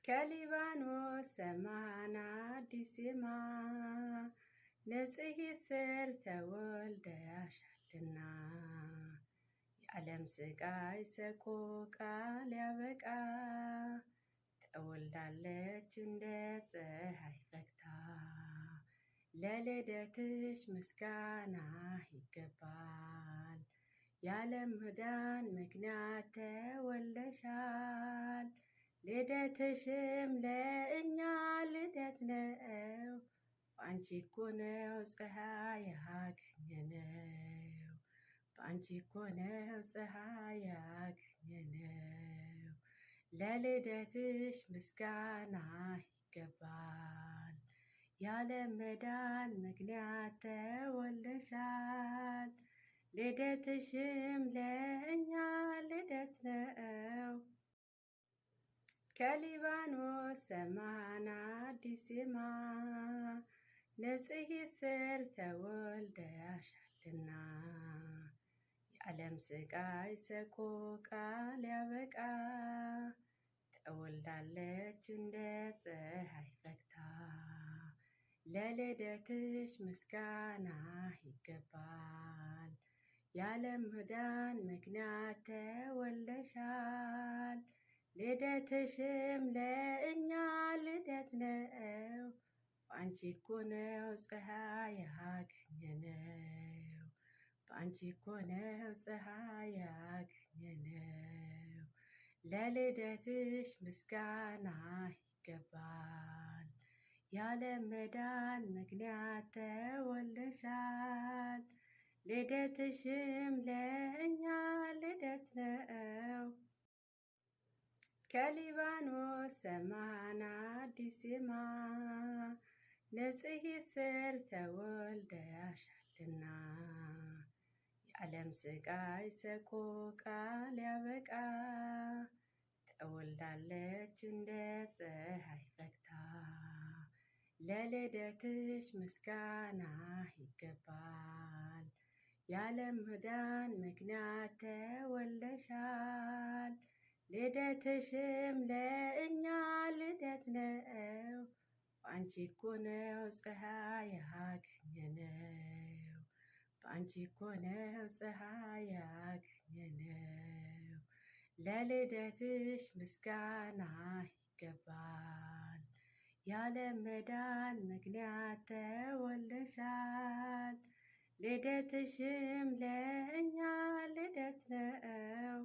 ከሊባኖስ ሰማን አዲስ ዜማ ንጽሕት ስር ተወልደሻልና የዓለም ስቃይ ሰቆቃ ሊያበቃ ተወልዳለች እንደ ፀሐይ ፈክታ። ለልደትሽ ምስጋና ይገባል፣ የዓለም መዳን ምክንያት ተወልደሻል። ልደትሽም ለእኛ ልደት ነው፣ በአንቺ እኮ ነው ፀሐይ ያገኘነው፣ በአንቺ እኮ ነው ፀሐይ ያገኘነው። ለልደትሽ ምስጋና ይገባል፣ የዓለም መዳን ምክንያት ተወልደሻል። ልደትሽም ለእኛ ልደት ነው። ከሊባኖስ ሰማን አዲስ ዜማ ንጽሕት ስር ተወልደሻልና የዓለም ስቃይ ሰቆቃ ሊያበቃ ተወልዳለች እንደ ፀሐይ ፈክታ። ለልደትሽ ምስጋና ይገባል፣ የዓለም መዳን ምክንያት ተወልደሻል። ልደትሽም ለእኛ ልደት ነው፣ በአንቺ እኮ ነው ፀሐይ ያገኘነው፣ በአንቺ እኮ ነው ፀሐይ ያገኘነው። ለልደትሽ ምስጋና ይገባል፣ የዓለም መዳን ምክንያት ተወልደሻል። ልደትሽም ለእኛ ልደት ነው። ከሊባኖስ ሰማን አዲስ ዜማ ንጽሕት ስር ተወልደሻልና የዓለም ስቃይ ሰቆቃ ሊያበቃ ተወልዳለች እንደ ፀሐይ ፈክታ። ለልደትሽ ምስጋና ይገባል፣ የዓለም መዳን ምክንያት ተወልደሻል። ልደትሽም ለእኛ ልደት ነው፣ በአንቺ እኮ ነው ፀሐይ ያገኘነው፣ በአንቺ እኮ ነው ፀሐይ ያገኘነው። ለልደትሽ ምስጋና ይገባል፣ የዓለም መዳን ምክንያት ተወልደሻል። ልደትሽም ለእኛ ልደት ነው።